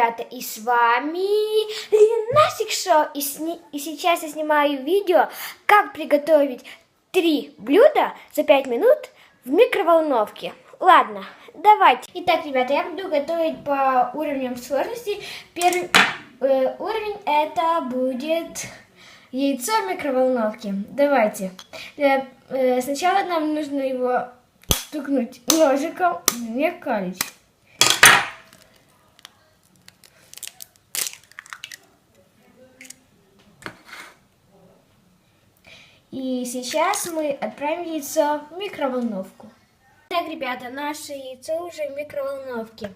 ребята, и с вами Ленасик Шоу. И сейчас я снимаю видео, как приготовить 3 блюда за 5 минут в микроволновке. Ладно, давайте. Итак, ребята, я буду готовить по уровням сложности. Первый уровень это будет яйцо в микроволновке. Давайте. Сначала нам нужно его стукнуть ножиком, не калить. И сейчас мы отправим яйцо в микроволновку. Так, ребята, наше яйцо уже в микроволновке.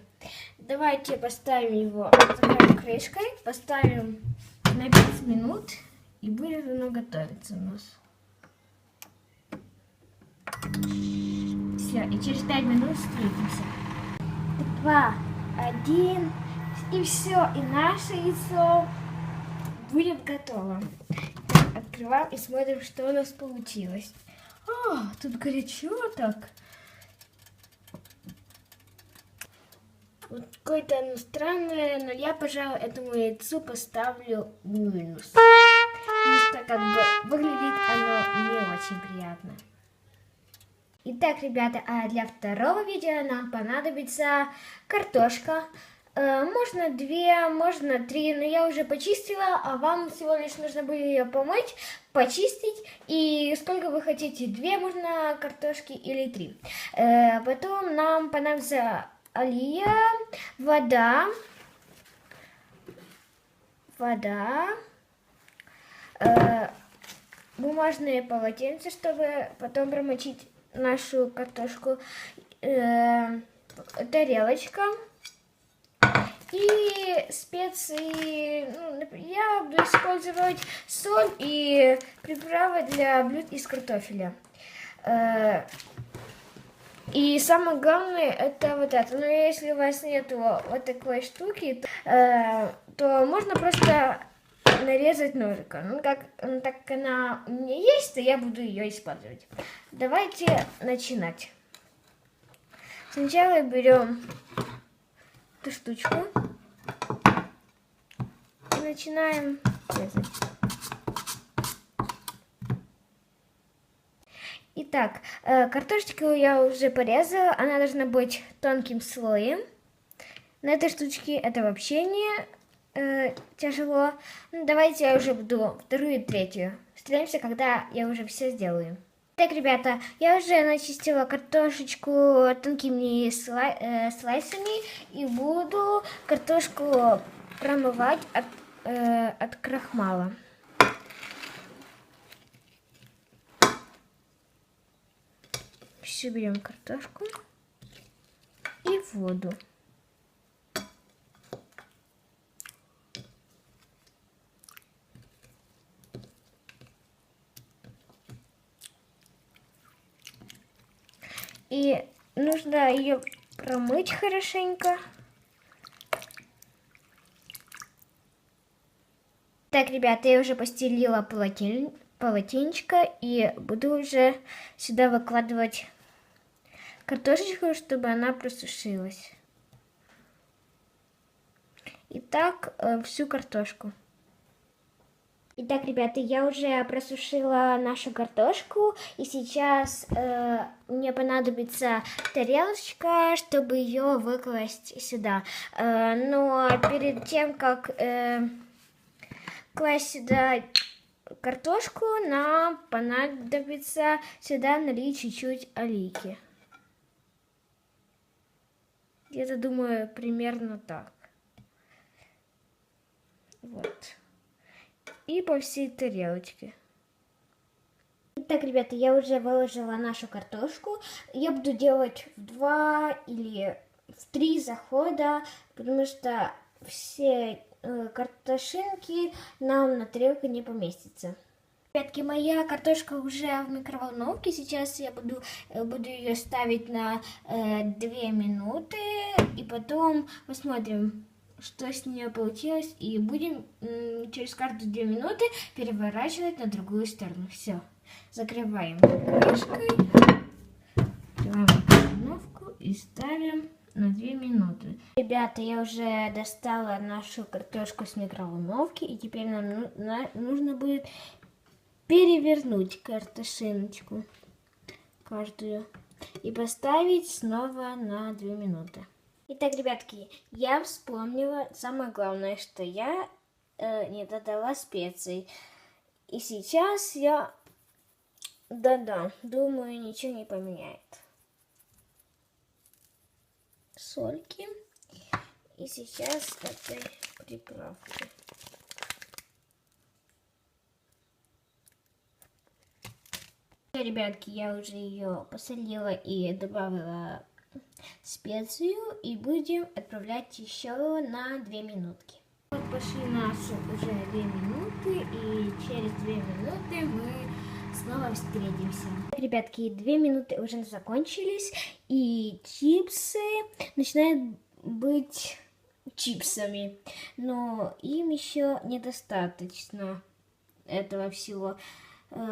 Давайте поставим его, закроем крышкой, поставим на 5 минут и будет оно готовиться у нас. Все, и через 5 минут встретимся. 2, 1, и все, и наше яйцо будет готово. Открываем и смотрим, что у нас получилось. О, тут горячо так. Вот какое-то оно странное, но я, пожалуй, этому яйцу поставлю минус. Потому что как бы выглядит оно не очень приятно. Итак, ребята, а для второго видео нам понадобится картошка. Можно 2, можно 3, но я уже почистила, а вам всего лишь нужно будет ее помыть, почистить. И сколько вы хотите, 2 можно картошки или 3. Потом нам понадобится олия, вода, бумажные полотенца, чтобы потом промочить нашу картошку, тарелочка. И специи, я буду использовать соль и приправы для блюд из картофеля. И самое главное это вот это. Но если у вас нету вот такой штуки, то можно просто нарезать ножиком. Так как она у меня есть, то я буду ее использовать. Давайте начинать. Сначала берем эту штучку и начинаем резать. Итак, картошечку я уже порезала, она должна быть тонким слоем. На этой штучке это вообще не тяжело. Давайте я уже буду вторую и третью. Встретимся, когда я уже все сделаю. Так, ребята, я уже начистила картошечку тонкими слайсами и буду картошку промывать от крахмала. Все, берем картошку и воду. И нужно ее промыть хорошенько. Так, ребята, я уже постелила полотенечко и буду уже сюда выкладывать картошечку, чтобы она просушилась. Итак, всю картошку. Итак, ребята, я уже просушила нашу картошку, и сейчас мне понадобится тарелочка, чтобы ее выкласть сюда. Но перед тем, как класть сюда картошку, нам понадобится сюда налить чуть-чуть олейки. Я думаю, примерно так. Вот. И по всей тарелочке. Итак, ребята, я уже выложила нашу картошку. Я буду делать в 2 или в 3 захода, потому что все картошинки нам на тарелку не поместятся. Ребятки, моя картошка уже в микроволновке. Сейчас я буду ее ставить на 2 минуты. И потом посмотрим, что с нее получилось, и будем через каждые 2 минуты переворачивать на другую сторону. Все, закрываем крышкой, открываем микроволновку и ставим на 2 минуты. Ребята, я уже достала нашу картошку с микроволновки, и теперь нам нужно будет перевернуть картошиночку каждую и поставить снова на 2 минуты. Итак, ребятки, я вспомнила самое главное, что я не додала специй. И сейчас я додам. Думаю, ничего не поменяет. Сольки. И сейчас этой приправки. Ребятки, я уже ее посолила и добавила специю. И будем отправлять еще на 2 минутки. Вот пошли наши уже 2 минуты. И через 2 минуты мы снова встретимся. Ребятки, 2 минуты уже закончились. И чипсы начинают быть чипсами. Но им еще недостаточно этого всего.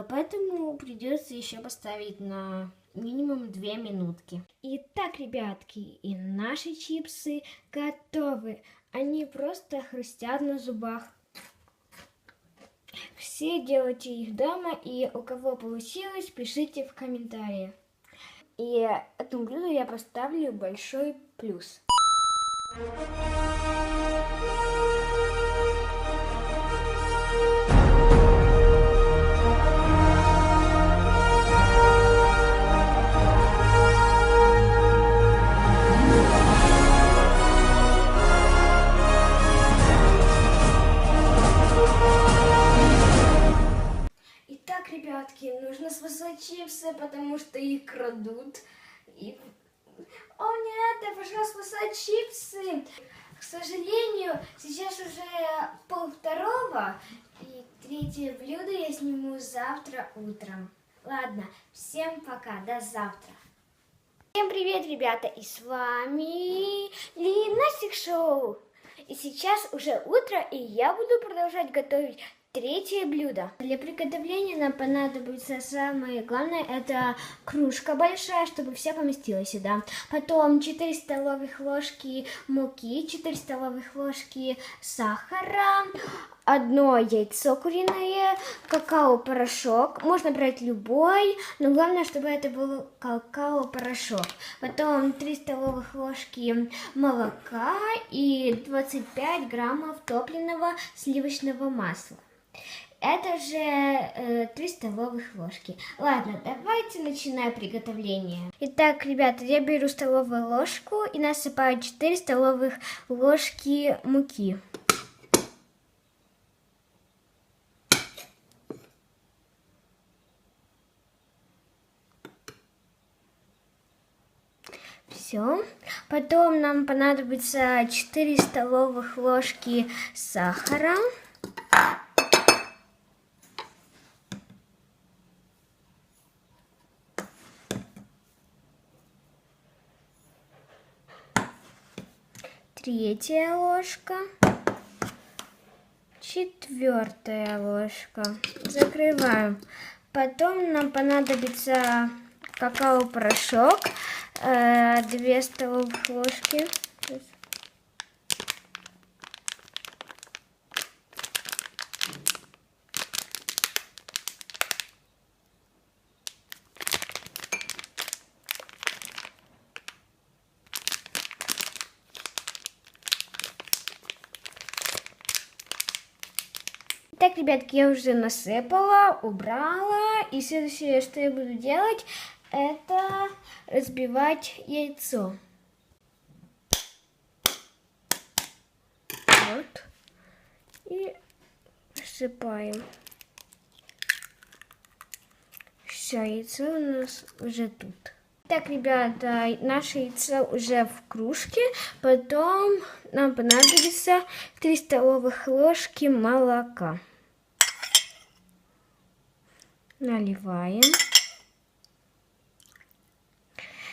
Поэтому придется еще поставить на минимум 2 минутки. Итак, ребятки, и наши чипсы готовы. Они просто хрустят на зубах. Все делайте их дома, и у кого получилось, пишите в комментариях. И этому блюду я поставлю большой плюс. Итак, ребятки, нужно спасать чипсы, потому что их крадут. О нет, я пошла спасать чипсы. К сожалению, сейчас уже 1:30, и третье блюдо я сниму завтра утром. Ладно, всем пока, до завтра. Всем привет, ребята, и с вами Линастик Шоу. И сейчас уже утро, и я буду продолжать готовить третье блюдо. Для приготовления нам понадобится самое главное, это кружка большая, чтобы все поместилось сюда. Потом 4 столовых ложки муки, 4 столовых ложки сахара, 1 яйцо куриное, какао-порошок. Можно брать любой, но главное, чтобы это был какао-порошок. Потом 3 столовых ложки молока и 25 граммов топленого сливочного масла. Это же 3 столовых ложки. Ладно, давайте начинаем приготовление. Итак, ребята, я беру столовую ложку и насыпаю 4 столовых ложки муки. Все. Потом нам понадобится 4 столовых ложки сахара. Третья ложка. 4-я ложка. Закрываем. Потом нам понадобится какао-порошок. 2 столовых ложки. Так, ребятки, я уже насыпала, убрала. И следующее, что я буду делать, это разбивать яйцо. Вот. И посыпаем. Все, яйцо у нас уже тут. Так, ребята, наше яйцо уже в кружке. Потом нам понадобится 3 столовых ложки молока. Наливаем.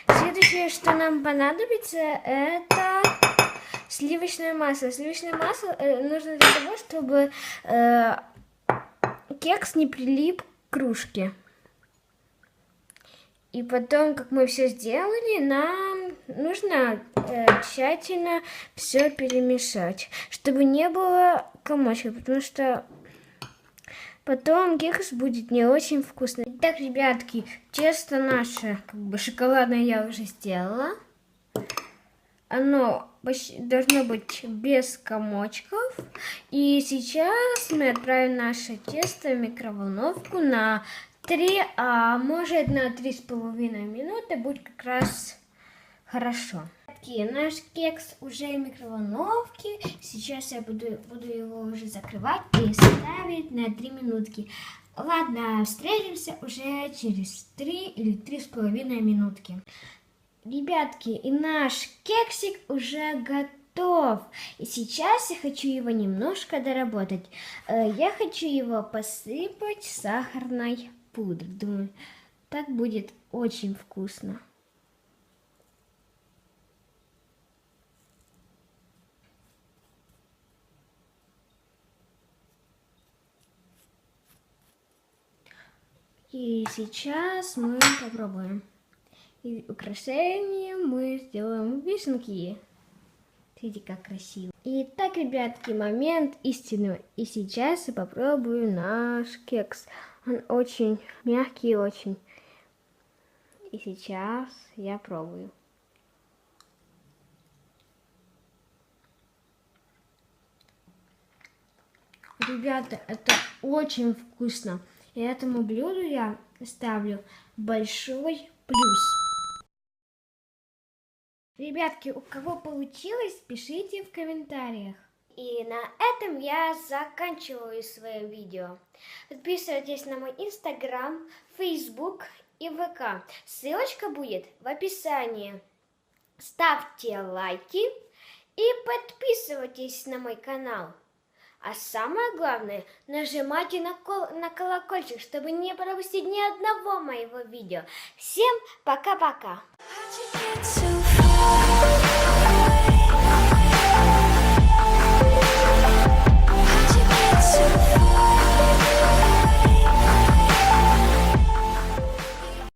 Следующее, что нам понадобится, это сливочное масло. Сливочное масло нужно для того, чтобы кекс не прилип к кружке. И потом, как мы все сделали, нам нужно тщательно все перемешать, чтобы не было комочков, потому что потом кекс будет не очень вкусный. Итак, ребятки, тесто наше, шоколадное, я уже сделала. Оно должно быть без комочков. И сейчас мы отправим наше тесто в микроволновку на 3, а может на 3,5 минуты, будет как раз хорошо. Наш кекс уже в микроволновке. Сейчас я буду его уже закрывать и ставить на 3 минутки. Ладно, встретимся уже через 3 или 3,5 минутки. Ребятки, и наш кексик уже готов. И сейчас я хочу его немножко доработать. Я хочу его посыпать сахарной пудрой. Думаю, так будет очень вкусно. И сейчас мы попробуем. И украшением мы сделаем вишенки. Смотрите, как красиво. Итак, ребятки, момент истины. И сейчас я попробую наш кекс. Он очень мягкий, очень. И сейчас я пробую. Ребята, это очень вкусно. И этому блюду я ставлю большой плюс. Ребятки, у кого получилось, пишите в комментариях. И на этом я заканчиваю свое видео. Подписывайтесь на мой инстаграм, фейсбук и ВК. Ссылочка будет в описании. Ставьте лайки и подписывайтесь на мой канал. А самое главное, нажимайте на колокольчик, чтобы не пропустить ни одного моего видео. Всем пока-пока!